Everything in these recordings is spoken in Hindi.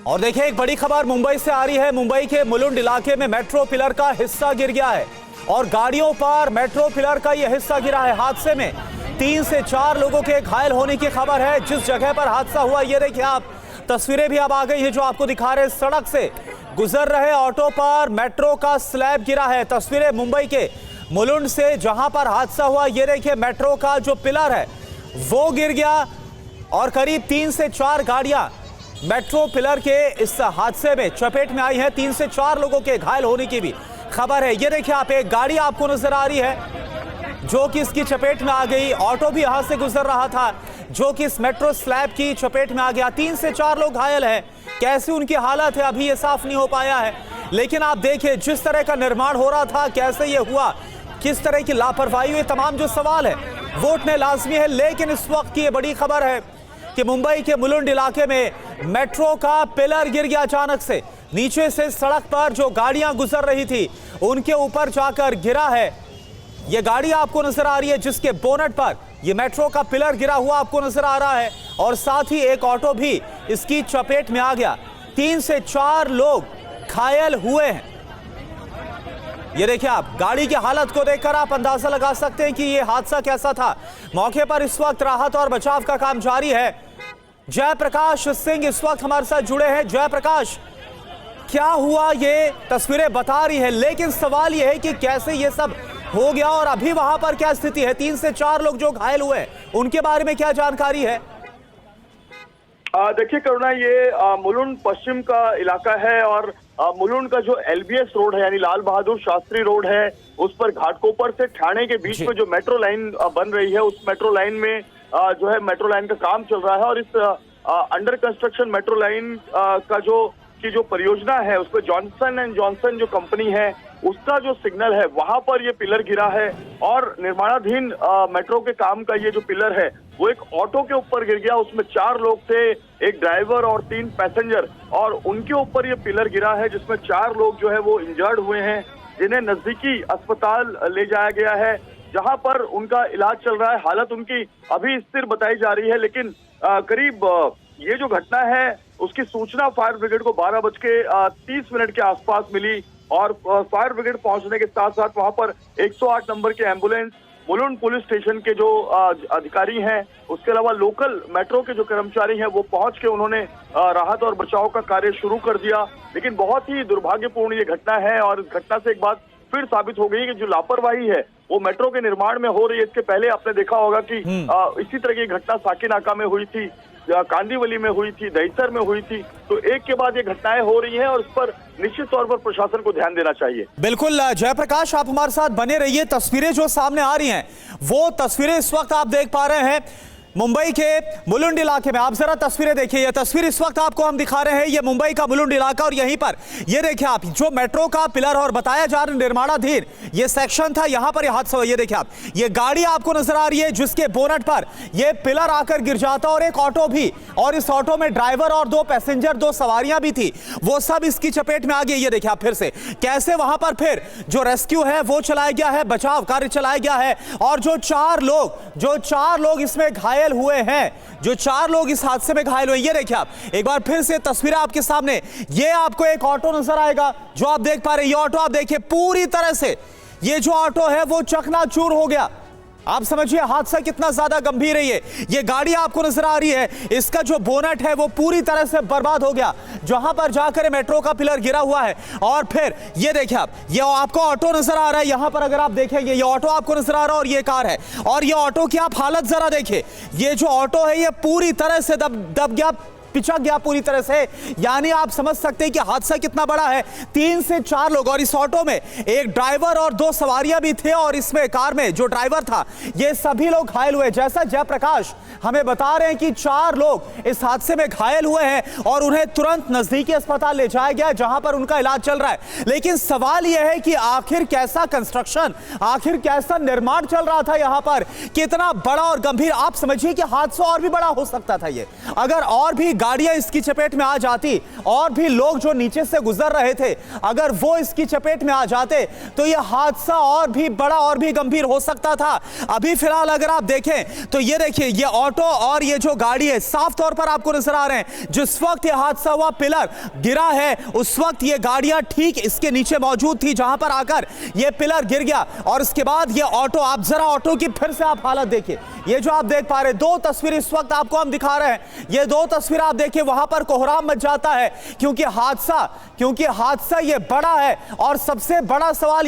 और देखिए एक बड़ी खबर मुंबई से आ रही है। मुंबई के मुलुंड इलाके में मेट्रो पिलर का हिस्सा गिर गया है और गाड़ियों पर मेट्रो पिलर का यह हिस्सा गिरा है। हादसे में 3 से 4 लोगों के घायल होने की खबर है। जिस जगह पर हादसा हुआ ये देखिए आप, तस्वीरें भी अब आ गई हैं जो आपको दिखा रहे हैं। सड़क से गुजर रहे ऑटो पर मेट्रो का स्लैब गिरा है। तस्वीरें मुंबई के मुलुंड से जहां पर हादसा हुआ ये देखिए, मेट्रो का जो पिलर है वो गिर गया और करीब 3 से 4 गाड़ियां मेट्रो पिलर के इस हादसे में चपेट में आई है। 3 से 4 लोगों के घायल होने की भी खबर है। ये देखिए आप, एक गाड़ी आपको नजर आ रही है जो कि इसकी चपेट में आ गई। ऑटो भी यहां से गुजर रहा था जो कि इस मेट्रो स्लैब की चपेट में आ गया। 3 से 4 लोग घायल हैं। कैसी उनकी हालत है अभी ये साफ नहीं हो पाया है, लेकिन आप देखिए जिस तरह का निर्माण हो रहा था, कैसे ये हुआ, किस तरह की लापरवाही हुई, तमाम जो सवाल है वो उठने लाजमी है। लेकिन इस वक्त की ये बड़ी खबर है कि मुंबई के मुलुंड इलाके में मेट्रो का पिलर गिर गया अचानक से। नीचे से सड़क पर जो गाड़ियां गुजर रही थी उनके ऊपर जाकर गिरा है। यह गाड़ी आपको नजर आ रही है जिसके बोनट पर यह मेट्रो का पिलर गिरा हुआ आपको नजर आ रहा है और साथ ही एक ऑटो भी इसकी चपेट में आ गया। 3 से 4 लोग घायल हुए हैं। ये देखिए आप, गाड़ी की हालत को देखकर आप अंदाजा लगा सकते हैं कि यह हादसा कैसा था। मौके पर इस वक्त राहत और बचाव का काम जारी है। जयप्रकाश सिंह इस वक्त हमारे साथ जुड़े हैं। जयप्रकाश, क्या हुआ ये तस्वीरें बता रही है, लेकिन सवाल यह है कि कैसे ये सब हो गया और अभी वहां पर क्या स्थिति है? 3 से 4 लोग जो घायल हुए उनके बारे में क्या जानकारी है? देखिए करुणा, ये मुलुंड पश्चिम का इलाका है और मुलुंड का जो LBS रोड है यानी लाल बहादुर शास्त्री रोड है, उस पर घाटकोपर से ठाणे के बीच में जो मेट्रो लाइन बन रही है, उस मेट्रो लाइन में जो है मेट्रो लाइन का काम चल रहा है। और इस अंडर कंस्ट्रक्शन मेट्रो लाइन का जो परियोजना है उस पर जॉनसन एंड जॉनसन जो कंपनी है उसका जो सिग्नल है वहां पर ये पिलर गिरा है। और निर्माणाधीन मेट्रो के काम का ये जो पिलर है वो एक ऑटो के ऊपर गिर गया। उसमें 4 लोग थे, एक ड्राइवर और 3 पैसेंजर, और उनके ऊपर ये पिलर गिरा है जिसमें 4 लोग जो है वो इंजर्ड हुए हैं, जिन्हें नजदीकी अस्पताल ले जाया गया है जहां पर उनका इलाज चल रहा है। हालत उनकी अभी स्थिर बताई जा रही है, लेकिन करीब ये जो घटना है उसकी सूचना फायर ब्रिगेड को 12:30 के आसपास मिली और फायर ब्रिगेड पहुंचने के साथ साथ वहां पर 108 नंबर के एम्बुलेंस, मुलुंड पुलिस स्टेशन के जो अधिकारी हैं, उसके अलावा लोकल मेट्रो के जो कर्मचारी हैं वो पहुंच के उन्होंने राहत और बचाव का कार्य शुरू कर दिया। लेकिन बहुत ही दुर्भाग्यपूर्ण ये घटना है और इस घटना से एक बात फिर साबित हो गई कि जो लापरवाही है वो मेट्रो के निर्माण में हो रही है। इसके पहले आपने देखा होगा कि इसी तरह की घटना साकीनाका में हुई थी, कांदीवली में हुई थी, दहिसर में हुई थी। तो एक के बाद ये घटनाएं हो रही हैं और इस पर निश्चित तौर पर प्रशासन को ध्यान देना चाहिए। बिल्कुल जयप्रकाश, आप हमारे साथ बने रहिए। तस्वीरें जो सामने आ रही हैं वो तस्वीरें इस वक्त आप देख पा रहे हैं मुंबई के मुलुंड इलाके में। आप जरा तस्वीरें देखिए। ये तस्वीर इस वक्त आपको हम दिखा रहे हैं, ये मुंबई का मुलुंड इलाका और यहीं पर ये देखिए आप, जो मेट्रो का पिलर और बताया जा रहा निर्माणाधीन ये सेक्शन था, यहां पर यह हादसा हुआ। ये देखिए आप, ये गाड़ी आपको नजर आ रही है जिसके बोनट पर ये पिलर आकर गिर जाता और एक ऑटो भी, और इस ऑटो में ड्राइवर और 2 पैसेंजर, 2 सवारियां भी थी, वो सब इसकी चपेट में आ गई। ये देखिए आप फिर से कैसे वहां पर फिर जो रेस्क्यू है वो चलाया गया है, बचाव कार्य चलाया गया है और जो 4 लोग इसमें घायल हुए हैं, जो 4 लोग इस हादसे में घायल हुए। ये देखिए आप, एक बार फिर से तस्वीरें आपके सामने। ये आपको एक ऑटो नजर आएगा जो आप देख पा रहे हैं। ये ऑटो आप देखिए पूरी तरह से, ये जो ऑटो है वो चकनाचूर हो गया। आप समझिए हादसा कितना ज्यादा गंभीर है। ये गाड़ी आपको नजर आ रही है, इसका जो बोनट है वो पूरी तरह से बर्बाद हो गया जहां पर जाकर मेट्रो का पिलर गिरा हुआ है। और फिर ये देखिए आप, ये आपको ऑटो नजर आ रहा है, यहां पर अगर आप देखेंगे ये ऑटो आपको नजर आ रहा है और ये कार है। और ये ऑटो की आप हालत जरा देखिए, ये जो ऑटो है ये पूरी तरह से दब गया, पिचक गया पूरी तरह से। यानी आप समझ सकते हैं कि हादसा कितना बड़ा है। 3 से 4 लोग, और इस ऑटो में एक ड्राइवर और 2 सवारियां भी थे और इसमें कार में जो ड्राइवर था, ये सभी लोग घायल हुए। जैसा जयप्रकाश हमें बता रहे हैं कि 4 लोग इस हादसे में घायल हुए हैं और उन्हें तुरंत नजदीकी अस्पताल ले जाया गया जहां पर उनका इलाज चल रहा है। लेकिन सवाल यह है कि आखिर कैसा कंस्ट्रक्शन, आखिर कैसा निर्माण चल रहा था यहां पर, कितना बड़ा और गंभीर। आप समझिए कि हादसा और भी बड़ा हो सकता था। ये अगर और भी गाड़ियां इसकी चपेट में आ जाती और भी लोग जो नीचे से गुजर रहे थे अगर वो इसकी चपेट में आ जाते तो यह हादसा और भी बड़ा और भी गंभीर हो सकता था। अभी फिलहाल अगर आप देखें तो ये देखिए, ये ऑटो और ये जो गाड़ी है साफ तौर पर आपको नजर आ रहे हैं। जिस वक्त ये हादसा हुआ, पिलर गिरा है, उस वक्त ये गाड़ियां ठीक इसके नीचे मौजूद थी जहां पर आकर ये पिलर गिर गया और इसके बाद ये ऑटो, आप जरा ऑटो की फिर से आप हालत देखिए। ये जो आप देख पा रहे हैं, दो तस्वीर इस वक्त आपको हम दिखा रहे हैं, ये दो तस्वीर आप देखिए, वहां पर कोहराम मच जाता है क्योंकि हादसा ये बड़ा है। और सबसे बड़ा सवाल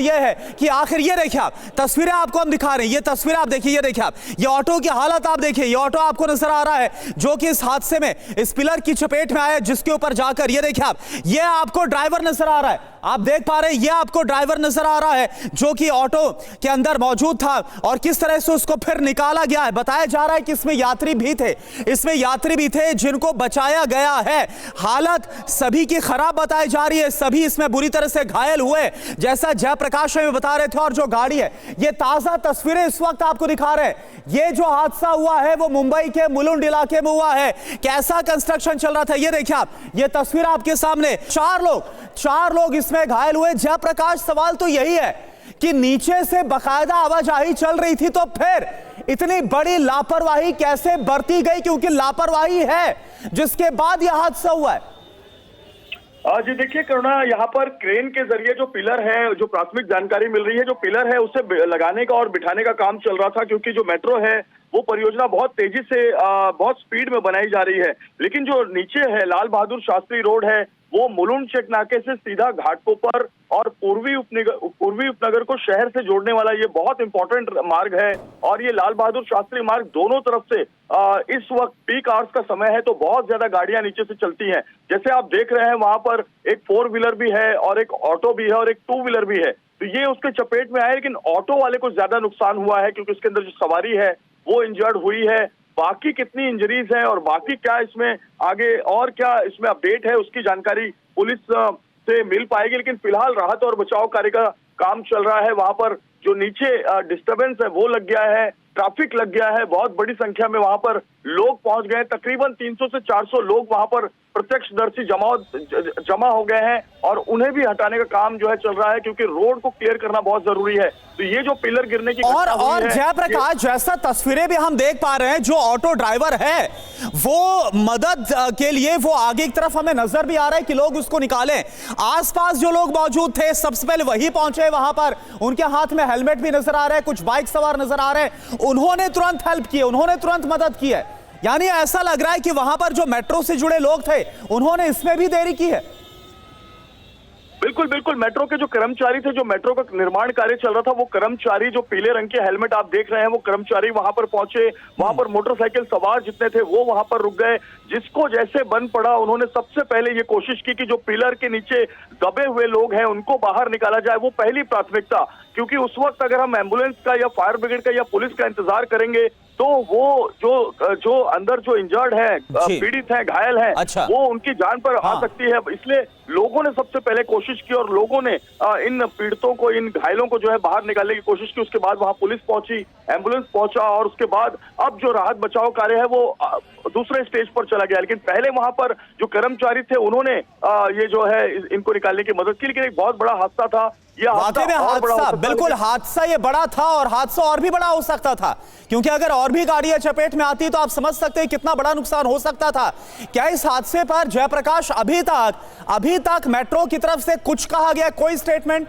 यह है कि आखिर ये देखिए, आप तस्वीरें आपको हम दिखा रहे हैं, ये तस्वीर आप देखिए, ये देखिए आप, ये ऑटो की हालत आप देखिए, ये ऑटो आपको नजर आ रहा है जो कि इस हादसे में इस पिलर की चपेट में आया, जिसके ऊपर जाकर ये देखिए आप, ये आपको ड्राइवर नजर आ रहा है, आप देख पा रहे हैं, ये आपको ड्राइवर नजर आ रहा है जो कि ऑटो के अंदर मौजूद था और किस तरह से उसको फिर निकाला गया है। बताया जा रहा है कि इसमें यात्री भी थे जिनको बचाया गया है। हालत सभी की खराब बताई जा रही है, सभी इसमें बुरी तरह से घायल हुए जैसा जयप्रकाश में बता रहे थे। और जो गाड़ी है, ये ताजा तस्वीरें इस वक्त आपको दिखा रहे हैं। ये जो हादसा हुआ है वो मुंबई के मुलुंड इलाके में हुआ है। कैसा कंस्ट्रक्शन चल रहा था ये देखिए आप, ये तस्वीर आपके सामने, चार लोग इसमें घायल हुए। जयप्रकाश, सवाल तो यही है कि नीचे से बकायदा आवाजाही चल रही थी तो फिर इतनी बड़ी लापरवाही कैसे बरती गई, क्योंकि लापरवाही है जिसके बाद यह हादसा हुआ है। जी देखिए करुणा, यहाँ पर क्रेन के जरिए जो पिलर है, जो प्राथमिक जानकारी मिल रही है, जो पिलर है उसे लगाने का और बिठाने का काम चल रहा था, क्योंकि जो मेट्रो है वो परियोजना बहुत तेजी से बहुत स्पीड में बनाई जा रही है। लेकिन जो नीचे है लाल बहादुर शास्त्री रोड है, वो मुलुंड चेक नाके से सीधा घाटकोपर और पूर्वी उपनगर को शहर से जोड़ने वाला ये बहुत इंपॉर्टेंट मार्ग है। और ये लाल बहादुर शास्त्री मार्ग दोनों तरफ से इस वक्त पीक आवर्स का समय है तो बहुत ज्यादा गाड़ियां नीचे से चलती हैं। जैसे आप देख रहे हैं वहां पर एक 4 व्हीलर भी है और एक ऑटो भी है और एक 2 व्हीलर भी है, तो ये उसके चपेट में आए। लेकिन ऑटो वाले को ज्यादा नुकसान हुआ है क्योंकि उसके अंदर जो सवारी है वो इंजर्ड हुई है। बाकी कितनी इंजरीज हैं और बाकी क्या इसमें आगे और क्या इसमें अपडेट है, उसकी जानकारी पुलिस से मिल पाएगी। लेकिन फिलहाल राहत और बचाव कार्य का काम चल रहा है। वहां पर जो नीचे डिस्टरबेंस है वो लग गया है, ट्रैफिक लग गया है, बहुत बड़ी संख्या में वहां पर लोग पहुंच गए। तकरीबन 300 से 400 लोग वहां पर प्रत्यक्षदर्शी जमा हो गए हैं और उन्हें भी हटाने का काम जो है चल रहा है, क्योंकि रोड को क्लियर करना बहुत जरूरी है। तो ये जो पिलर गिरने की और जयप्रकाश, जैसा तस्वीरें भी हम देख पा रहे हैं, जो ऑटो ड्राइवर है वो मदद के लिए वो आगे की तरफ हमें नजर भी आ रहा है कि लोग उसको निकालें। आसपास जो लोग मौजूद थे सबसे पहले वही पहुंचे वहां पर, उनके हाथ में हेलमेट भी नजर आ रहा है, कुछ बाइक सवार नजर आ रहे हैं, उन्होंने तुरंत हेल्प की है, उन्होंने तुरंत मदद की है। यानी ऐसा लग रहा है कि वहां पर जो मेट्रो से जुड़े लोग थे उन्होंने इसमें भी देरी की है। बिल्कुल बिल्कुल, मेट्रो के जो कर्मचारी थे, जो मेट्रो का निर्माण कार्य चल रहा था, वो कर्मचारी, जो पीले रंग के हेलमेट आप देख रहे हैं, वो कर्मचारी वहां पर पहुंचे। वहां पर मोटरसाइकिल सवार जितने थे वो वहां पर रुक गए। जिसको जैसे बन पड़ा उन्होंने सबसे पहले ये कोशिश की कि जो पिलर के नीचे दबे हुए लोग हैं उनको बाहर निकाला जाए, वो पहली प्राथमिकता। क्योंकि उस वक्त अगर हम एम्बुलेंस का या फायर ब्रिगेड का या पुलिस का इंतजार करेंगे तो वो जो अंदर जो इंजर्ड है, पीड़ित है, घायल है, अच्छा। वो उनकी जान पर आ सकती है। इसलिए लोगों ने सबसे पहले कोशिश की और लोगों ने इन पीड़ितों को, इन घायलों को जो है बाहर निकालने की कोशिश की। उसके बाद वहां पुलिस पहुंची, एम्बुलेंस पहुंचा और उसके बाद अब जो राहत बचाव कार्य है वो दूसरे स्टेज पर चला गया। लेकिन पहले वहां पर जो कर्मचारी थे उन्होंने ये जो है इनको निकालने की मदद की। लेकिन एक बहुत बड़ा हादसा था ये, हादसा बिल्कुल, हादसा ये बड़ा था और हादसा और भी बड़ा हो सकता था, क्योंकि अगर और भी गाड़ियां चपेट में आती तो आप समझ सकते हैं कितना बड़ा नुकसान हो सकता था। क्या इस हादसे पर जयप्रकाश अभी तक मेट्रो की तरफ से कुछ कहा गया, कोई स्टेटमेंट?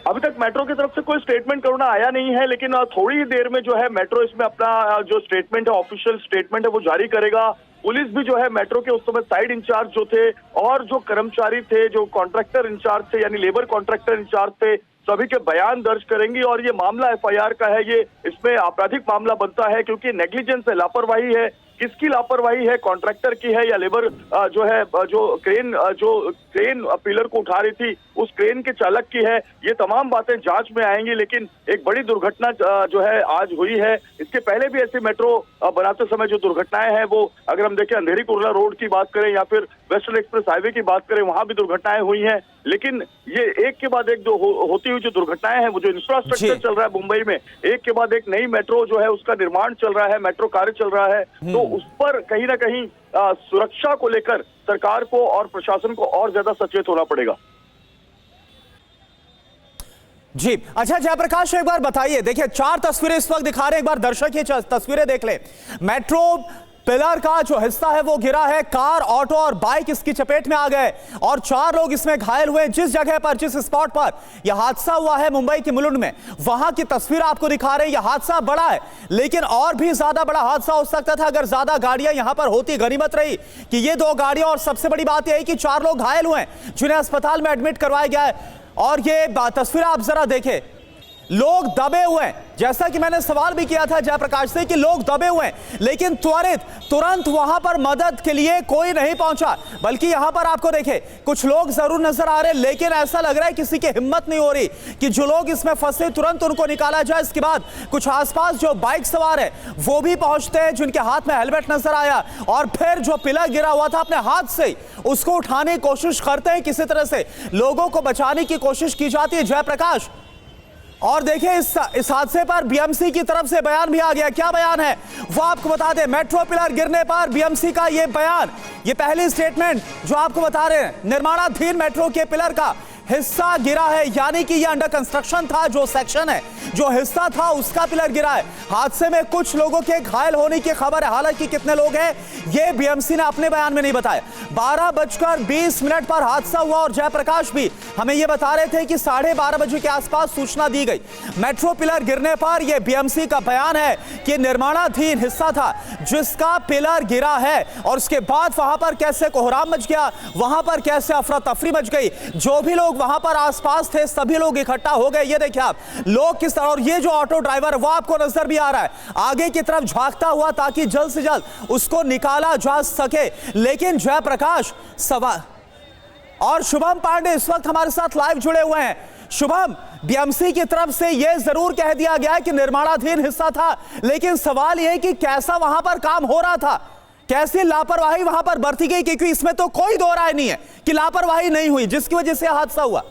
अभी तक मेट्रो की तरफ से कोई स्टेटमेंट करुणा आया नहीं है, लेकिन थोड़ी ही देर में जो है मेट्रो इसमें अपना जो स्टेटमेंट है, ऑफिशियल स्टेटमेंट है, वो जारी करेगा। पुलिस भी जो है मेट्रो के उस समय साइड इंचार्ज जो थे और जो कर्मचारी थे, जो कॉन्ट्रैक्टर इंचार्ज थे, यानी लेबर कॉन्ट्रैक्टर इंचार्ज थे, सभी के बयान दर्ज करेंगी। और ये मामला FIR का है, ये इसमें आपराधिक मामला बनता है, क्योंकि नेग्लिजेंस है, लापरवाही है। किसकी लापरवाही है, कॉन्ट्रैक्टर की है या लेबर जो है जो क्रेन पिलर को उठा रही थी उस क्रेन के चालक की है? ये तमाम बातें जांच में आएंगी। लेकिन एक बड़ी दुर्घटना जो है आज हुई है। इसके पहले भी ऐसे मेट्रो बनाते समय जो दुर्घटनाएं हैं वो, अगर हम देखें अंधेरी कुर्ला रोड की बात करें या फिर वेस्टर्न एक्सप्रेस हाईवे की बात करें, वहां भी दुर्घटनाएं हुई हैं। लेकिन ये एक के बाद एक जो होती हुई जो दुर्घटनाएं हैं, वो जो इंफ्रास्ट्रक्चर चल रहा है मुंबई में, एक के बाद एक नई मेट्रो जो है उसका निर्माण चल रहा है, मेट्रो कार्य चल रहा है, तो उस पर कहीं ना कहीं सुरक्षा को लेकर सरकार को और प्रशासन को और ज्यादा सचेत होना पड़ेगा। जी अच्छा जयप्रकाश, एक बार बताइए, देखिए 4 तस्वीरें इस वक्त दिखा रहे हैं, एक बार दर्शक ये तस्वीरें देख ले। मेट्रो पिलर का जो हिस्सा है वो गिरा है, कार, ऑटो और बाइक इसकी चपेट में आ गए और 4 लोग इसमें घायल हुए। जिस जगह पर, जिस स्पॉट पर यह हादसा हुआ है मुंबई के मुलुंड में, वहां की तस्वीर आपको दिखा रहे हैं। यह हादसा बड़ा है, लेकिन और भी ज्यादा बड़ा हादसा हो सकता था अगर ज्यादा गाड़ियां यहां पर होती। गनीमत रही कि ये 2 गाड़ियां, और सबसे बड़ी बात यह है कि 4 लोग घायल हुए जिन्हें अस्पताल में एडमिट करवाया गया है। और ये तस्वीर आप जरा देखें, लोग दबे हुए हैं। जैसा कि मैंने सवाल भी किया था जयप्रकाश से कि लोग दबे हुए हैं, लेकिन तुरंत वहां पर मदद के लिए कोई नहीं पहुंचा। बल्कि यहां पर आपको देखें, कुछ लोग जरूर नजर आ रहे हैं, लेकिन ऐसा लग रहा है किसी की हिम्मत नहीं हो रही कि जो लोग इसमें फंसे तुरंत उनको निकाला जाए। इसके बाद कुछ आसपास जो बाइक सवार है वो भी पहुंचते हैं, जिनके हाथ में हेलमेट नजर आया, और फिर जो पिलर गिरा हुआ था अपने हाथ से उसको उठाने की कोशिश करते हैं। किसी तरह से लोगों को बचाने की कोशिश की जाती है जयप्रकाश। और देखिए इस हादसे पर बीएमसी की तरफ से बयान भी आ गया। क्या बयान है वो आपको बता दें। मेट्रो पिलर गिरने पर बीएमसी का ये बयान, ये पहली स्टेटमेंट जो आपको बता रहे हैं। निर्माणाधीन मेट्रो के पिलर का हिस्सा गिरा है, यानी कि ये अंडर कंस्ट्रक्शन था जो सेक्शन है, जो हिस्सा था उसका पिलर गिरा है। हादसे में कुछ लोगों के घायल होने की खबर है, हालांकि कितने लोग हैं ये बीएमसी ने अपने बयान में नहीं बताया। 12:20 पर हादसा हुआ और जयप्रकाश भी हमें ये बता रहे थे कि 12:30 बजे के आसपास सूचना दी गई। मेट्रो पिलर गिरने पर यह बीएमसी का बयान है कि निर्माणाधीन हिस्सा था जिसका पिलर गिरा है, और उसके बाद वहां पर कैसे कोहराम मच गया, वहां पर कैसे अफरा तफरी मच गई। जो भी लोग वहां पर आसपास थे सभी लोग इकट्ठा हो गए। ये देखिए आप लोग किस तरह, और ये जो ऑटो ड्राइवर वो आपको नजर भी आ रहा है आगे की तरफ झांकता हुआ ताकि जल्द से जल्द उसको निकाला जा सके। लेकिन जयप्रकाश सवाल, और शुभम पांडे इस वक्त हमारे साथ लाइव जुड़े हुए हैं। शुभम, बीएमसी की तरफ से यह जरूर कह दिया गया है कि निर्माणाधीन हिस्सा था, लेकिन सवाल यह है कि कैसा वहां पर काम हो रहा था, कैसी लापरवाही वहां पर बरती गई, क्योंकि इसमें तो कोई दो राय नहीं है कि लापरवाही नहीं हुई जिसकी वजह से हादसा हुआ।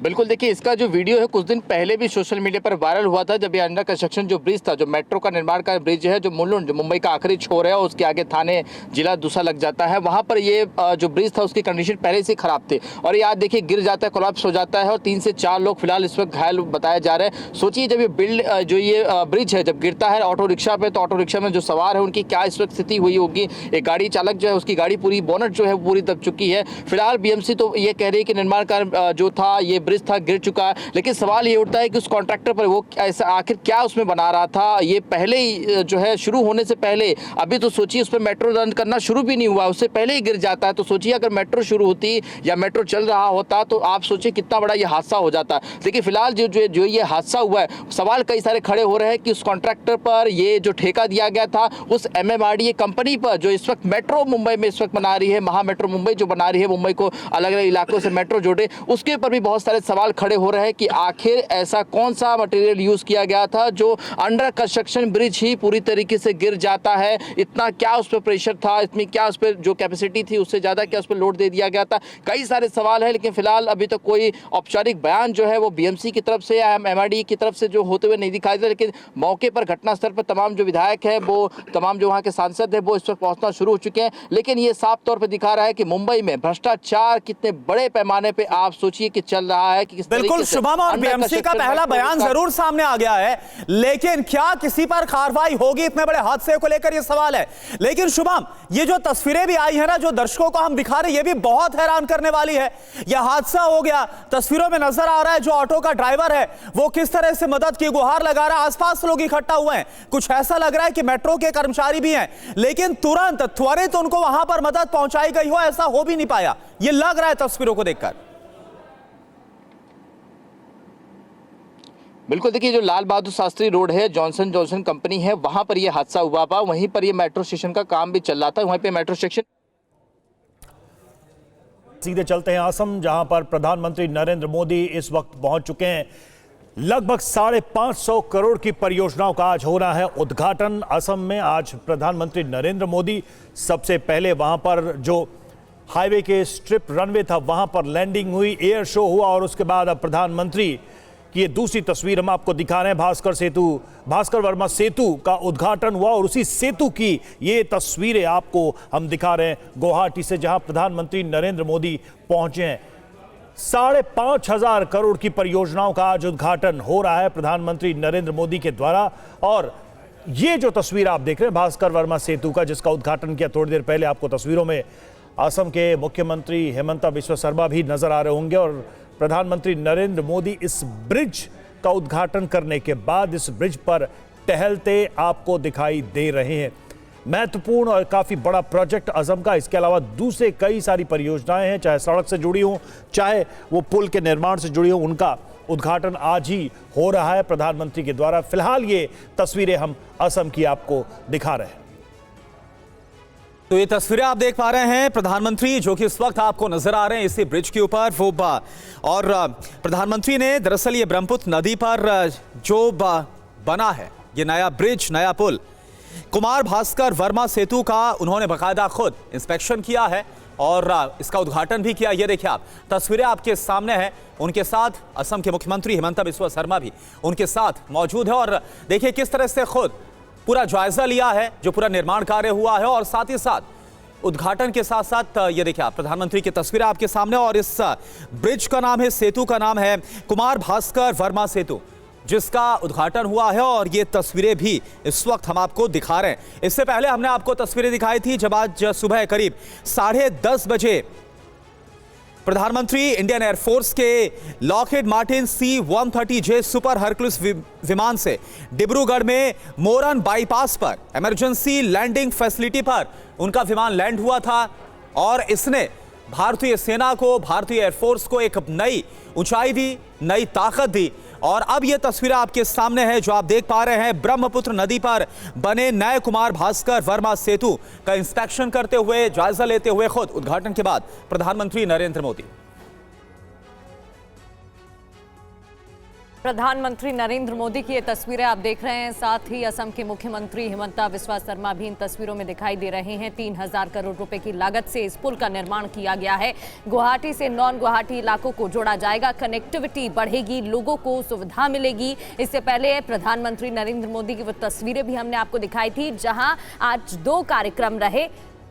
बिल्कुल, देखिए इसका जो वीडियो है कुछ दिन पहले भी सोशल मीडिया पर वायरल हुआ था, जब ये अंडर कंस्ट्रक्शन जो ब्रिज था, जो मेट्रो का निर्माण का ब्रिज है, जो मुलुंड, जो मुंबई का आखिरी छोर है, उसके आगे थाने जिला दूसरा लग जाता है, वहां पर ये जो ब्रिज था उसकी कंडीशन पहले से खराब थी और ये आज देखिए गिर जाता है, कोलैप्स हो जाता है और 3 से 4 लोग फिलहाल इस वक्त घायल बताया जा रहे हैं। सोचिए जब ये ब्रिज है जब गिरता है ऑटो रिक्शा पे, तो ऑटो रिक्शा में जो सवार है उनकी क्या इस वक्त स्थिति हुई होगी। एक गाड़ी चालक जो है उसकी गाड़ी पूरी बोनट जो है पूरी दब चुकी है। फिलहाल बीएमसी तो ये कह रही है कि निर्माण कार्य जो था, ये ब्रिज था, गिर चुका है, लेकिन सवाल ये उठता है कि उस कॉन्ट्रैक्टर पर वो ऐसा आखिर क्या उसमें बना रहा था। ये पहले ही जो है शुरू होने से पहले, अभी तो सोचिए उस पर मेट्रो रन करना शुरू भी नहीं हुआ, उससे पहले ही गिर जाता है। तो सोचिए अगर मेट्रो शुरू होती या मेट्रो चल रहा होता तो आप सोचिए कितना बड़ा ये हादसा हो जाता। लेकिन फिलहाल जो ये हादसा हुआ है, सवाल कई सारे खड़े हो रहे हैं कि उस कॉन्ट्रैक्टर पर ये जो ठेका दिया गया था, उस MMRDA कंपनी पर जो इस वक्त मेट्रो मुंबई में इस वक्त बना रही है, महा मेट्रो मुंबई जो बना रही है, मुंबई को अलग अलग इलाकों से मेट्रो जोड़े, उसके ऊपर भी बहुत सारे सवाल खड़े हो रहे हैं कि आखिर ऐसा कौन सा मटेरियल यूज किया गया था जो अंडर कंस्ट्रक्शन ब्रिज ही पूरी तरीके से गिर जाता है। इतना क्या उस पर प्रेशर था, इतनी क्या उस पर जो कैपेसिटी थी उससे ज्यादा क्या उस पर लोड दे दिया गया था। कई सारे सवाल है, लेकिन फिलहाल अभी तक कोई औपचारिक बयान जो है वो बीएमसी की तरफ से या MMRDA की तरफ से जो होते हुए नहीं दिखाई दे। लेकिन मौके पर घटना स्थल पर तमाम जो विधायक है, वो तमाम जो वहाँ के सांसद है, वो इस वक्त पहुंचना शुरू हो चुके हैं। लेकिन ये साफ तौर पर दिखा रहा है कि मुंबई में भ्रष्टाचार कितने बड़े पैमाने पर आप सोचिए कि चल रहा है कि किस तरीके से। और बीएमसी का पहला बयान जरूर सामने आ गया है, लेकिन क्या किसी पर कार्रवाई होगी इतने बड़े हादसे को लेकर, यह सवाल है। लेकिन शुभम, ये जो तस्वीरें भी आई है ना, जो दर्शकों को हम दिखा रहे हैं, ये भी बहुत हैरान करने वाली है। यह हादसा हो गया, तस्वीरों में नजर आ रहा है जो ऑटो का ड्राइवर है वो किस तरह से मदद की गुहार लगा रहा है, आसपास लोग इकट्ठा हुए हैं, कुछ ऐसा लग रहा है कि मेट्रो के कर्मचारी भी हैं, लेकिन त्वरित उनको वहां पर मदद पहुंचाई गई हो, ऐसा हो भी नहीं पाया, यह लग रहा है तस्वीरों को देखकर। बिल्कुल, देखिए जो लाल बहादुर शास्त्री रोड है, जॉनसन जॉनसन कंपनी है, वहां पर यह हादसा हुआ था। वहीं पर यह मेट्रो स्टेशन का काम भी चल रहा था, वहीं पे मेट्रो स्टेशन। सीधे चलते हैं असम, जहां पर प्रधानमंत्री नरेंद्र मोदी इस वक्त पहुंच चुके हैं। लगभग 550 करोड़ की परियोजनाओं का आज हो रहा है उद्घाटन असम में। आज प्रधानमंत्री नरेंद्र मोदी सबसे पहले वहां पर जो हाईवे के स्ट्रिप रनवे था वहां पर लैंडिंग हुई, एयर शो हुआ और उसके बाद अब प्रधानमंत्री की ये दूसरी तस्वीर हम आपको दिखा रहे हैं। भास्कर वर्मा सेतु का उद्घाटन हुआ और उसी सेतु की ये तस्वीरें आपको हम दिखा रहे हैं गुवाहाटी से, जहां प्रधानमंत्री नरेंद्र मोदी पहुंचे हैं। 5,500 करोड़ की परियोजनाओं का आज उद्घाटन हो रहा है प्रधानमंत्री नरेंद्र मोदी के द्वारा। और ये जो तस्वीर आप देख रहे हैं भास्कर वर्मा सेतु का, जिसका उद्घाटन किया थोड़ी देर पहले, आपको तस्वीरों में असम के मुख्यमंत्री हेमंता बिस्वा शर्मा भी नजर आ रहे होंगे। और प्रधानमंत्री नरेंद्र मोदी इस ब्रिज का उद्घाटन करने के बाद इस ब्रिज पर टहलते आपको दिखाई दे रहे हैं। महत्वपूर्ण और काफी बड़ा प्रोजेक्ट असम का। इसके अलावा दूसरे कई सारी परियोजनाएं हैं, चाहे सड़क से जुड़ी हो, चाहे वो पुल के निर्माण से जुड़ी हो, उनका उद्घाटन आज ही हो रहा है प्रधानमंत्री के द्वारा। फिलहाल ये तस्वीरें हम असम की आपको दिखा रहे हैं। तो ये तस्वीरें आप देख पा रहे हैं प्रधानमंत्री जो कि इस वक्त आपको नजर आ रहे हैं इसी ब्रिज के ऊपर और प्रधानमंत्री ने दरअसल ये ब्रह्मपुत्र नदी पर जो बना है ये नया ब्रिज, नया पुल, कुमार भास्कर वर्मा सेतु का उन्होंने बाकायदा खुद इंस्पेक्शन किया है और इसका उद्घाटन भी किया। ये देखिए आप तस्वीरें आपके सामने हैं। उनके साथ असम के मुख्यमंत्री हेमंता बिस्वा शर्मा भी उनके साथ मौजूद है और देखिए किस तरह से खुद पूरा जायजा लिया है जो पूरा निर्माण कार्य हुआ है और साथ ही साथ उद्घाटन के साथ साथ ये देखिए आप प्रधानमंत्री की तस्वीरें आपके सामने। और इस ब्रिज का नाम है, सेतु का नाम है कुमार भास्कर वर्मा सेतु, जिसका उद्घाटन हुआ है और ये तस्वीरें भी इस वक्त हम आपको दिखा रहे हैं। इससे पहले हमने आपको तस्वीरें दिखाई थी जब आज सुबह करीब 10:30 बजे प्रधानमंत्री इंडियन एयरफोर्स के Lockheed Martin C-130J super Hercules विमान से डिब्रूगढ़ में मोरन बाईपास पर इमरजेंसी लैंडिंग फैसिलिटी पर उनका विमान लैंड हुआ था और इसने भारतीय सेना को, भारतीय एयरफोर्स को एक नई ऊंचाई दी, नई ताकत दी। और अब यह तस्वीरें आपके सामने है जो आप देख पा रहे हैं ब्रह्मपुत्र नदी पर बने नए कुमार भास्कर वर्मा सेतु का इंस्पेक्शन करते हुए, जायजा लेते हुए खुद उद्घाटन के बाद प्रधानमंत्री नरेंद्र मोदी। प्रधानमंत्री नरेंद्र मोदी की ये तस्वीरें आप देख रहे हैं। साथ ही असम के मुख्यमंत्री हेमंता बिस्वा शर्मा भी इन तस्वीरों में दिखाई दे रहे हैं। 3,000 करोड़ रुपए की लागत से इस पुल का निर्माण किया गया है। गुवाहाटी से नॉन गुवाहाटी इलाकों को जोड़ा जाएगा, कनेक्टिविटी बढ़ेगी, लोगों को सुविधा मिलेगी। इससे पहले प्रधानमंत्री नरेंद्र मोदी की वो तस्वीरें भी हमने आपको दिखाई थी जहां आज 2 कार्यक्रम रहे।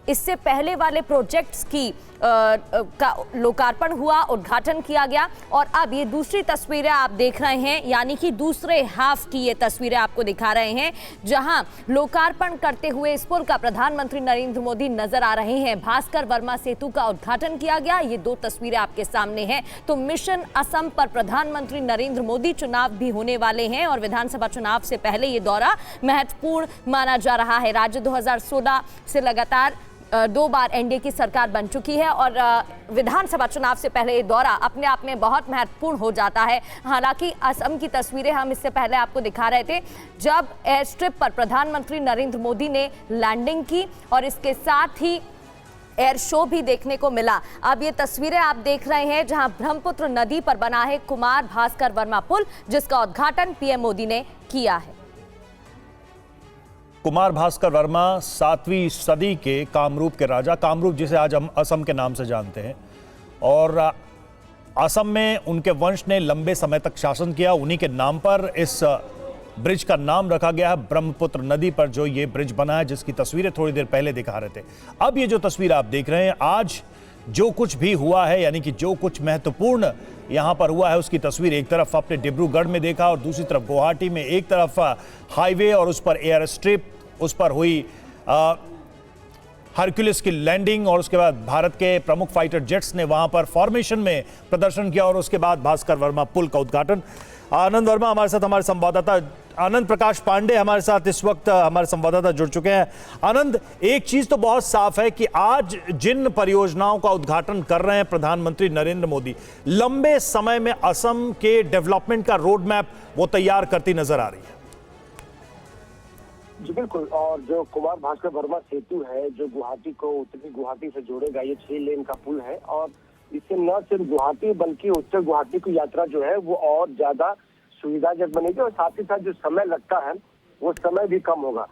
इससे पहले वाले प्रोजेक्ट्स की का लोकार्पण हुआ, उद्घाटन किया गया और अब ये दूसरी तस्वीरें आप देख रहे हैं, यानी कि दूसरे हाफ की ये तस्वीरें आपको दिखा रहे हैं जहां लोकार्पण करते हुए इस पुल का प्रधानमंत्री नरेंद्र मोदी नजर आ रहे हैं। भास्कर वर्मा सेतु का उद्घाटन किया गया, ये 2 तस्वीरें आपके सामने हैं। तो मिशन असम पर प्रधानमंत्री नरेंद्र मोदी, चुनाव भी होने वाले हैं और विधानसभा चुनाव से पहले ये दौरा महत्वपूर्ण माना जा रहा है। राज्य 2016 से लगातार 2 बार एनडीए की सरकार बन चुकी है और विधानसभा चुनाव से पहले ये दौरा अपने आप में बहुत महत्वपूर्ण हो जाता है। हालांकि असम की तस्वीरें हम इससे पहले आपको दिखा रहे थे जब एयर स्ट्रिप पर प्रधानमंत्री नरेंद्र मोदी ने लैंडिंग की और इसके साथ ही एयर शो भी देखने को मिला। अब ये तस्वीरें आप देख रहे हैं जहां ब्रह्मपुत्र नदी पर बना है कुमार भास्कर वर्मा पुल, जिसका उद्घाटन पीएम मोदी ने किया है। कुमार भास्कर वर्मा 7वीं सदी के कामरूप के राजा, कामरूप जिसे आज हम असम के नाम से जानते हैं, और असम में उनके वंश ने लंबे समय तक शासन किया। उन्हीं के नाम पर इस ब्रिज का नाम रखा गया है, ब्रह्मपुत्र नदी पर जो ये ब्रिज बना है, जिसकी तस्वीरें थोड़ी देर पहले दिखा रहे थे। अब ये जो तस्वीर आप देख रहे हैं, आज जो कुछ भी हुआ है, यानी कि जो कुछ महत्वपूर्ण यहाँ पर हुआ है, उसकी तस्वीर एक तरफ आपने डिब्रूगढ़ में देखा और दूसरी तरफ गुवाहाटी में। एक तरफ हाईवे और उस पर एयर स्ट्रिप, उस पर हुई हरक्यूलिस की लैंडिंग और उसके बाद भारत के प्रमुख फाइटर जेट्स ने वहां पर फॉर्मेशन में प्रदर्शन किया और उसके बाद भास्कर वर्मा पुल का उद्घाटन। आनंद वर्मा हमारे साथ, हमारे संवाददाता आनंद प्रकाश पांडे हमारे साथ इस वक्त हमारे संवाददाता जुड़ चुके हैं। आनंद, एक चीज तो बहुत साफ है कि आज जिन परियोजनाओं का उद्घाटन कर रहे हैं प्रधानमंत्री नरेंद्र मोदी, लंबे समय में असम के डेवलपमेंट का रोड मैप वो तैयार करती नजर आ रही है। जी बिल्कुल, और जो कुमार भास्कर वर्मा सेतु है जो गुवाहाटी को उत्तरी गुवाहाटी से जोड़ेगा, ये 6 लेन का पुल है और इससे न सिर्फ गुवाहाटी बल्कि उत्तर गुवाहाटी की यात्रा जो है वो और ज्यादा सुविधाजनक बनेगी और साथ ही साथ जो समय लगता है वो समय भी कम होगा।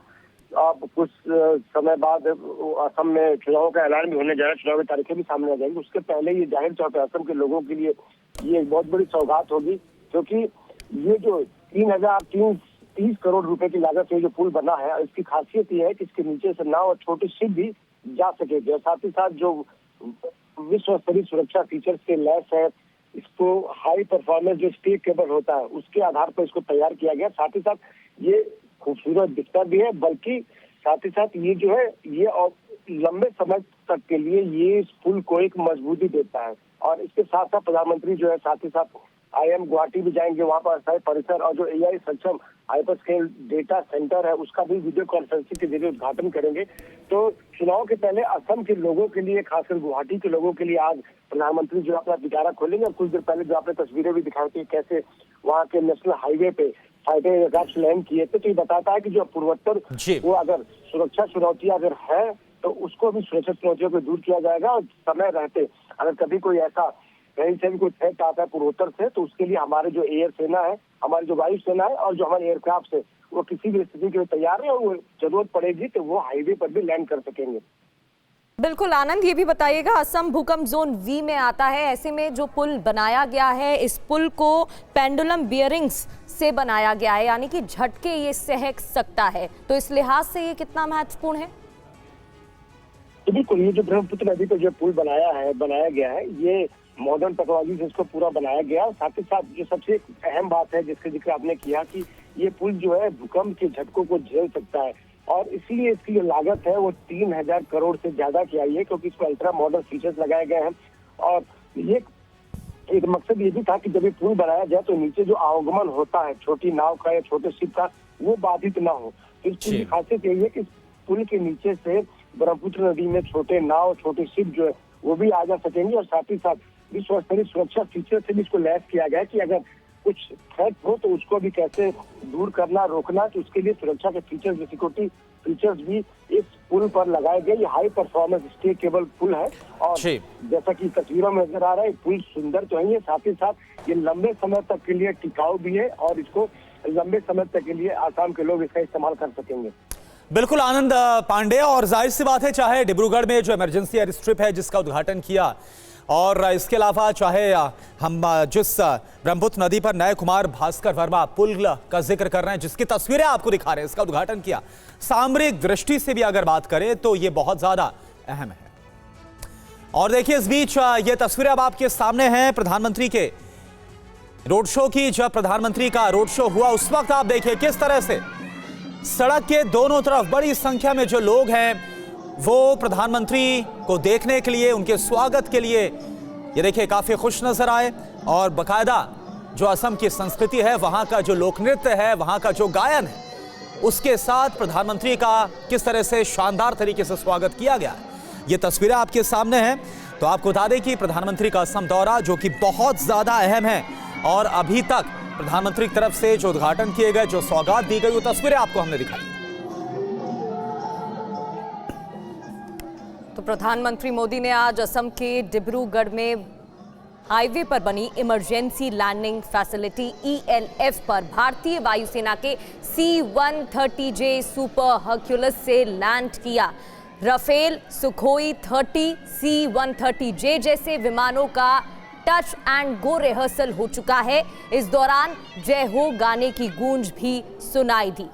अब कुछ समय बाद असम में चुनाव का ऐलान भी होने जा रहा है, चुनाव की तारीखें भी सामने आ जाएंगी। उसके पहले ये जाहिर तौर पर असम के लोगों के लिए ये एक बहुत बड़ी सौगात होगी, क्योंकि ये जो 3,330 करोड़ रुपए की लागत से जो पुल बना है, इसकी खासियत ये है कि इसके नीचे से नाव और छोटे शिप भी जा सकेगी और साथ ही साथ जो विश्व स्तरीय सुरक्षा फीचर्स से लैस है, इसको हाई परफॉर्मेंस जो स्टील केबल होता है उसके आधार पर इसको तैयार किया गया। साथ ही साथ ये खूबसूरत दिखता भी है, बल्कि साथ ही साथ ये जो है ये और लंबे समय तक के लिए ये इस पुल को एक मजबूती देता है। और इसके साथ साथ प्रधानमंत्री जो है साथ ही साथ IIM गुवाहाटी भी जाएंगे, वहाँ पर अस्थायी परिसर और जो AI सक्षम हाइपर स्केल डेटा सेंटर है उसका भी वीडियो कॉन्फ्रेंसिंग के जरिए उद्घाटन करेंगे। तो चुनाव के पहले असम के लोगों के लिए, खासकर गुवाहाटी के लोगों के लिए आज प्रधानमंत्री जो अपना पिटारा खोलेंगे। और कुछ देर पहले जो आपने तस्वीरें भी दिखाई थी कैसे वहाँ के नेशनल हाईवे पे फाइटर एयरक्राफ्ट लैंड किए थे, तो ये बताता है कि जो पूर्वोत्तर वो अगर सुरक्षा चुनौती अगर है तो उसको भी सुरक्षा चुनौतियों को दूर किया जाएगा। और समय रहते अगर कभी कोई ऐसा कहीं से भी कोई थ्रेट आता है पूर्वोत्तर से, तो उसके लिए हमारे जो एयर सेना है, हमारी जो वायु सेना है और जो हमारे एयरक्राफ्ट है वो किसी भी स्थिति के लिए तैयार है और वो जरूरत पड़ेगी तो वो हाईवे पर भी लैंड कर सकेंगे। बिल्कुल आनंद, ये भी बताइएगा, असम भूकंप जोन V में आता है, ऐसे में जो पुल बनाया गया है इस पुल को पेंडुलम बियरिंग्स से बनाया गया है, यानी कि झटके ये सह सकता है, तो इस लिहाज से ये कितना महत्वपूर्ण है? तो बिल्कुल ये जो ब्रह्मपुत्र नदी पर जो पुल बनाया गया है ये मॉडर्न टेक्नोलॉजी से इसको पूरा बनाया गया। साथ ही साथ जो सबसे अहम बात है जिसका जिक्र आपने किया कि ये पुल जो है भूकंप के झटकों को झेल सकता है और इसलिए इसकी जो लागत है वो 3,000 करोड़ से ज्यादा की आई है, क्योंकि इसमें अल्ट्रा मॉडर्न फीचर्स लगाए गए हैं। और ये एक मकसद ये भी था कि जब ये पुल बनाया जाए तो नीचे जो आवागमन होता है छोटी नाव का या छोटे शिप का वो बाधित ना हो। तो इस पुल की खासियत यही है कि इस पुल के नीचे से ब्रह्मपुत्र नदी में छोटे नाव छोटे शिप जो है वो भी आ जा सकेंगे और साथ ही साथ विश्व स्तरीय सुरक्षा फीचर से भी इसको लैस किया गया है कि अगर कुछ थ्रेट हो तो उसको भी कैसे दूर करना रोकना, तो उसके लिए सुरक्षा के फीचर्स सिक्योरिटी फीचर्स भी इस पुल पर लगाए गए। ये हाई परफॉर्मेंस स्टील केबल पुल है और जैसा कि तस्वीरों में नजर आ रहा है पुल सुंदर तो है, साथ ही साथ ये लंबे समय तक के लिए टिकाऊ भी है और इसको लंबे समय तक के लिए आसाम के लोग इसका इस्तेमाल कर सकेंगे। बिल्कुल आनंद पांडे, और जाहिर सी बात है चाहे डिब्रूगढ़ में जो इमरजेंसी एयर स्ट्रिप है जिसका उद्घाटन किया और इसके अलावा चाहे हम जिस ब्रह्मपुत्र नदी पर नए कुमार भास्कर वर्मा पुल का जिक्र कर रहे हैं जिसकी तस्वीरें आपको दिखा रहे हैं, इसका उद्घाटन किया, सामरिक दृष्टि से भी अगर बात करें तो ये बहुत ज्यादा अहम है। और देखिए इस बीच ये तस्वीरें अब आपके सामने हैं प्रधानमंत्री के रोड शो की। जब प्रधानमंत्री का रोड शो हुआ उस वक्त आप देखिए किस तरह से सड़क के दोनों तरफ बड़ी संख्या में जो लोग हैं वो प्रधानमंत्री को देखने के लिए, उनके स्वागत के लिए ये देखिए काफी खुश नजर आए। और बकायदा जो असम की संस्कृति है, वहां का जो लोक नृत्य है, वहां का जो गायन है, उसके साथ प्रधानमंत्री का किस तरह से शानदार तरीके से स्वागत किया गया, ये तस्वीरें आपके सामने हैं। तो आपको बता दें कि प्रधानमंत्री का असम दौरा जो कि बहुत ज्यादा अहम है और अभी तक प्रधानमंत्री की तरफ से जो उद्घाटन किए गए, जो सौगात दी गई, वो तस्वीरें आपको हमने दिखाई। तो प्रधानमंत्री मोदी ने आज असम के डिब्रूगढ़ में हाईवे पर बनी इमरजेंसी लैंडिंग फैसिलिटी ELF पर भारतीय वायुसेना के C-130J सुपर हर्क्यूलिस से लैंड किया। राफेल, सुखोई 30, C-130J जैसे विमानों का टच एंड गो रिहर्सल हो चुका है। इस दौरान जय हो गाने की गूंज भी सुनाई दी।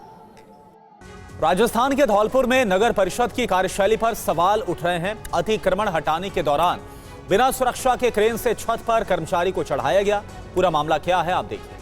राजस्थान के धौलपुर में नगर परिषद की कार्यशैली पर सवाल उठ रहे हैं। अतिक्रमण हटाने के दौरान बिना सुरक्षा के क्रेन से छत पर कर्मचारी को चढ़ाया गया। पूरा मामला क्या है आप देखिए।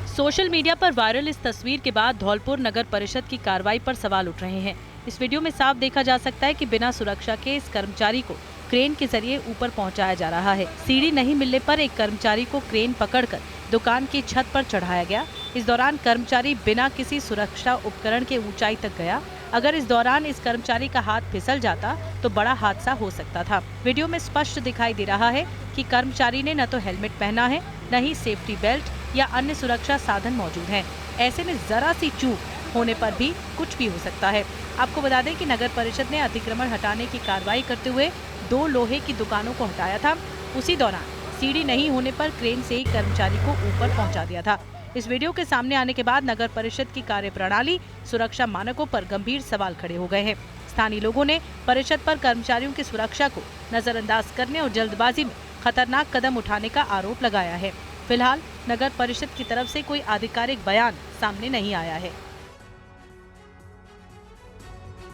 सोशल मीडिया पर वायरल इस तस्वीर के बाद धौलपुर नगर परिषद की कार्रवाई पर सवाल उठ रहे हैं। इस वीडियो में साफ देखा जा सकता है कि बिना सुरक्षा के इस कर्मचारी को क्रेन के जरिए ऊपर पहुंचाया जा रहा है। सीढ़ी नहीं मिलने पर एक कर्मचारी को क्रेन पकड़कर दुकान की छत पर चढ़ाया गया। इस दौरान कर्मचारी बिना किसी सुरक्षा उपकरण के ऊंचाई तक गया। अगर इस दौरान इस कर्मचारी का हाथ फिसल जाता तो बड़ा हादसा हो सकता था। वीडियो में स्पष्ट दिखाई दे रहा है कि कर्मचारी ने न तो हेलमेट पहना है, न ही सेफ्टी बेल्ट या अन्य सुरक्षा साधन मौजूद हैं। ऐसे में जरा सी चूक होने पर भी कुछ भी हो सकता है। आपको बता दें कि नगर परिषद ने अतिक्रमण हटाने की कार्रवाई करते हुए 2 लोहे की दुकानों को हटाया था। उसी दौरान सीढ़ी नहीं होने पर क्रेन से ही कर्मचारी को ऊपर पहुंचा दिया था। इस वीडियो के सामने आने के बाद नगर परिषद की कार्यप्रणाली, सुरक्षा मानकों पर गंभीर सवाल खड़े हो गए हैं। स्थानीय लोगों ने परिषद पर कर्मचारियों की सुरक्षा को नजरअंदाज करने और जल्दबाजी में खतरनाक कदम उठाने का आरोप लगाया है। फिलहाल नगर परिषद की तरफ से कोई आधिकारिक बयान सामने नहीं आया है।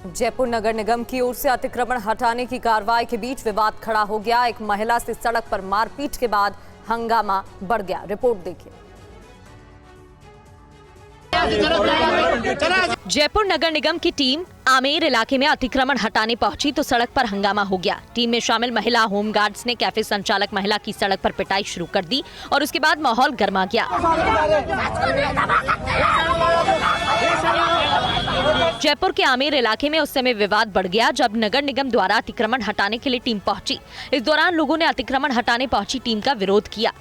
जयपुर नगर निगम की ओर से अतिक्रमण हटाने की कार्रवाई के बीच विवाद खड़ा हो गया। एक महिला से सड़क पर मारपीट के बाद हंगामा बढ़ गया। रिपोर्ट देखिए। जयपुर नगर निगम की टीम आमेर इलाके में अतिक्रमण हटाने पहुंची तो सड़क पर हंगामा हो गया। टीम में शामिल महिला होमगार्ड्स ने कैफे संचालक महिला की सड़क पर पिटाई शुरू कर दी और उसके बाद माहौल गर्मा गया। जयपुर के आमेर इलाके में उस समय विवाद बढ़ गया जब नगर निगम द्वारा अतिक्रमण हटाने के लिए टीम पहुंची। इस दौरान लोगों ने अतिक्रमण हटाने पहुंची टीम का विरोध किया।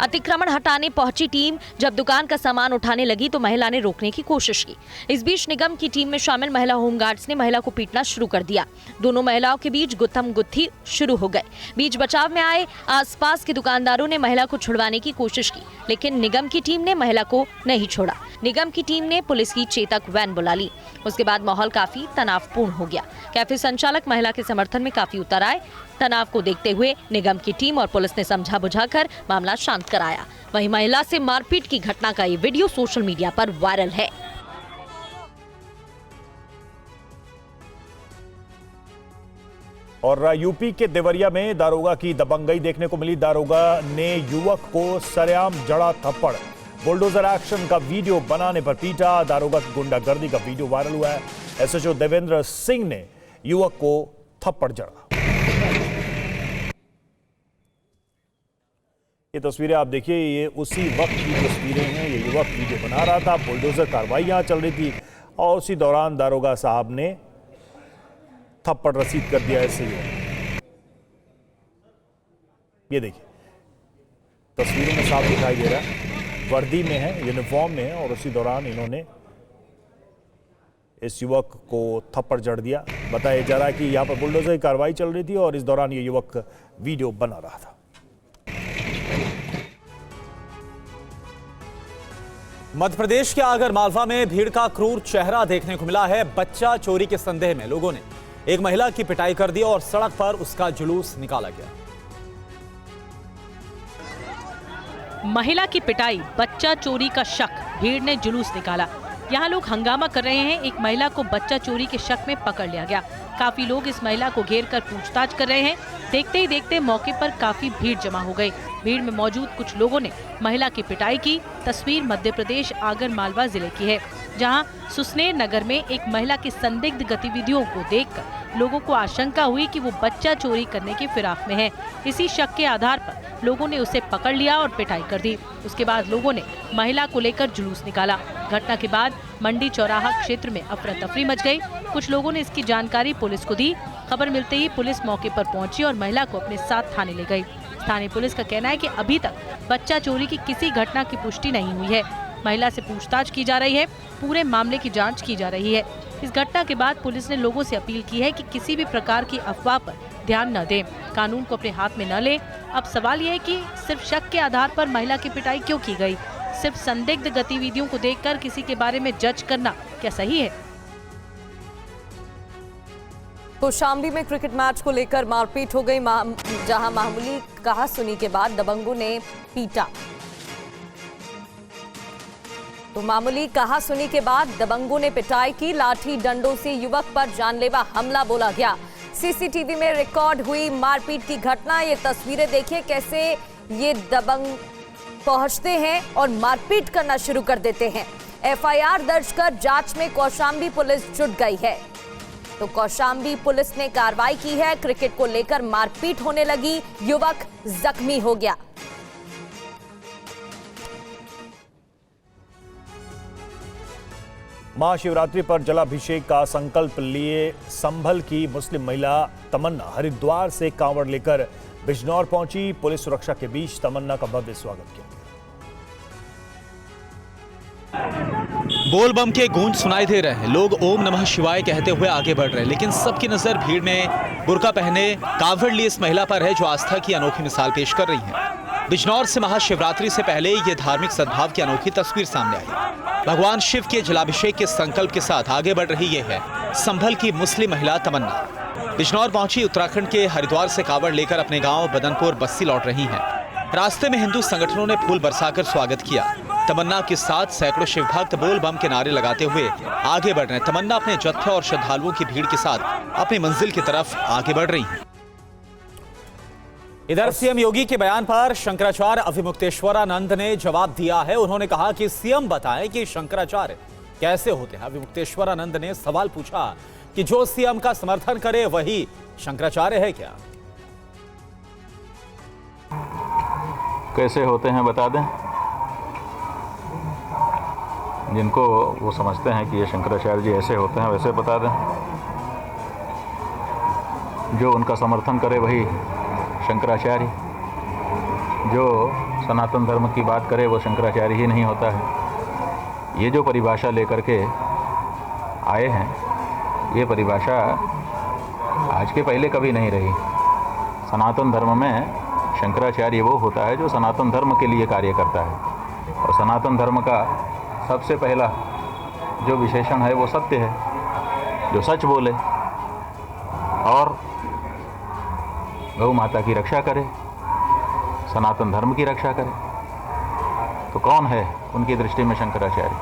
अतिक्रमण हटाने पहुंची टीम जब दुकान का सामान उठाने लगी तो महिला ने रोकने की कोशिश की। इस बीच निगम की टीम में शामिल महिला होमगार्ड्स ने महिला को पीटना शुरू कर दिया। दोनों महिलाओं के बीच गुत्थम गुत्थी शुरू हो गए। बीच बचाव में आए आसपास के दुकानदारों ने महिला को छुड़वाने की कोशिश की, लेकिन निगम की टीम ने महिला को नहीं छोड़ा। निगम की टीम ने पुलिस की चेतक वैन बुला ली। उसके बाद माहौल काफी तनावपूर्ण हो गया। कैफे संचालक महिला के समर्थन में काफी उतर आए। तनाव को देखते हुए निगम की टीम और पुलिस ने समझा बुझाकर मामला शांत कराया। वहीं महिला से मारपीट की घटना का ये वीडियो सोशल मीडिया पर वायरल है। और यूपी के देवरिया में दारोगा की दबंगई देखने को मिली। दारोगा ने युवक को सरेआम जड़ा थप्पड़। बुलडोजर एक्शन का वीडियो बनाने पर पीटा। दारोगा की गुंडागर्दी का वीडियो वायरल हुआ है। एसएचओ देवेंद्र सिंह ने युवक को थप्पड़ जड़ा। ये तस्वीरें आप देखिए, ये उसी वक्त की तस्वीरें हैं। ये युवक वीडियो बना रहा था, बुलडोजर कार्रवाई यहां चल रही थी और उसी दौरान दारोगा साहब ने थप्पड़ रसीद कर दिया ऐसे ही। ये देखिए तस्वीरों में साफ दिखाई दे रहा है, वर्दी में है, यूनिफॉर्म में है और उसी दौरान इन्होंने इस युवक को थप्पड़ जड़ दिया। बताया जा रहा है कि यहां पर बुलडोजर की कार्रवाई चल रही थी और इस दौरान ये युवक वीडियो बना रहा था। मध्य प्रदेश के आगर मालवा में भीड़ का क्रूर चेहरा देखने को मिला है। बच्चा चोरी के संदेह में लोगों ने एक महिला की पिटाई कर दी और सड़क पर उसका जुलूस निकाला गया। महिला की पिटाई, बच्चा चोरी का शक, भीड़ ने जुलूस निकाला। यहाँ लोग हंगामा कर रहे हैं। एक महिला को बच्चा चोरी के शक में पकड़ लिया गया। काफी लोग इस महिला को घेर कर पूछताछ कर रहे हैं। देखते ही देखते मौके पर काफी भीड़ जमा हो गई। भीड़ में मौजूद कुछ लोगों ने महिला की पिटाई की। तस्वीर मध्य प्रदेश आगर मालवा जिले की है, जहां सुसनेर नगर में एक महिला की संदिग्ध गतिविधियों को देखकर लोगों को आशंका हुई कि वो बच्चा चोरी करने की फिराक में है। इसी शक के आधार पर लोगों ने उसे पकड़ लिया और पिटाई कर दी। उसके बाद लोगों ने महिला को लेकर जुलूस निकाला। घटना के बाद मंडी चौराहा क्षेत्र में अफरा तफरी मच गई। कुछ लोगों ने इसकी जानकारी पुलिस को दी। खबर मिलते ही पुलिस मौके पर पहुंची और महिला को अपने साथ थाने ले गई। स्थानीय पुलिस का कहना है कि अभी तक बच्चा चोरी की किसी घटना की पुष्टि नहीं हुई है। महिला से पूछताछ की जा रही है। पूरे मामले की जांच की जा रही है। इस घटना के बाद पुलिस ने लोगों से अपील की है कि किसी भी प्रकार की अफवाह पर ध्यान न दें, कानून को अपने हाथ में न लें। अब सवाल यह है कि सिर्फ शक के आधार पर महिला की पिटाई क्यों की गई? सिर्फ संदिग्ध गतिविधियों को देखकर किसी के बारे में जज करना क्या सही है? कौशाम्बी में क्रिकेट मैच को लेकर मारपीट हो गई, जहां मामूली कहासुनी के बाद दबंगों ने पीटा। तो मामूली कहासुनी के बाद दबंगों ने पिटाई की। लाठी डंडों से युवक पर जानलेवा हमला बोला गया। सीसीटीवी में रिकॉर्ड हुई मारपीट की घटना। ये तस्वीरें देखिए कैसे ये दबंग पहुंचते हैं और मारपीट करना शुरू कर देते हैं। एफआईआर दर्ज कर जांच में कौशाम्बी पुलिस जुट गई है। तो कौशाम्बी पुलिस ने कार्रवाई की है। क्रिकेट को लेकर मारपीट होने लगी, युवक जख्मी हो गया। महाशिवरात्रि पर जलाभिषेक का संकल्प लिए संभल की मुस्लिम महिला तमन्ना हरिद्वार से कांवड़ लेकर बिजनौर पहुंची। पुलिस सुरक्षा के बीच तमन्ना का भव्य स्वागत किया गया। बोल बम के गूंज सुनाई दे रहे हैं। लोग ओम नमः शिवाय कहते हुए आगे बढ़ रहे हैं, लेकिन सबकी नजर भीड़ में बुर्का पहने कावड़ ली इस महिला पर है जो आस्था की अनोखी मिसाल पेश कर रही है। बिजनौर से महाशिवरात्रि से पहले ये धार्मिक सद्भाव की अनोखी तस्वीर सामने आई। भगवान शिव के जलाभिषेक के संकल्प के साथ आगे बढ़ रही ये है संभल की मुस्लिम महिला तमन्ना। बिजनौर पहुंची उत्तराखंड के हरिद्वार से कावड़ लेकर अपने गांव बदनपुर बस्सी लौट रही हैं। रास्ते में हिंदू संगठनों ने फूल बरसाकर स्वागत किया। तमन्ना के साथ सैकड़ों शिव भक्त बोल बम के नारे लगाते हुए आगे बढ़ रहे हैं। तमन्ना अपने जत्थे और श्रद्धालुओं की भीड़ के साथ अपनी मंजिल की तरफ आगे बढ़ रही हैं। इधर सीएम योगी के बयान पर शंकराचार्य अविमुक्तेश्वरानंद ने जवाब दिया है। उन्होंने कहा कि सीएम बताएं कि शंकराचार्य कैसे होते हैं। अविमुक्तेश्वरानंद ने सवाल पूछा कि जो सीएम का समर्थन करे वही शंकराचार्य है क्या? कैसे होते हैं बता दें। जिनको वो समझते हैं कि ये शंकराचार्य जी ऐसे होते हैं वैसे बता दें। जो उनका समर्थन करे वही शंकराचार्य, जो सनातन धर्म की बात करे वो शंकराचार्य ही नहीं होता है। ये जो परिभाषा लेकर के आए हैं, ये परिभाषा आज के पहले कभी नहीं रही। सनातन धर्म में शंकराचार्य वो होता है जो सनातन धर्म के लिए कार्य करता है, और सनातन धर्म का सबसे पहला जो विशेषण है वो सत्य है। जो सच बोले और गौ माता की रक्षा करे, सनातन धर्म की रक्षा करे, तो कौन है उनकी दृष्टि में शंकराचार्य?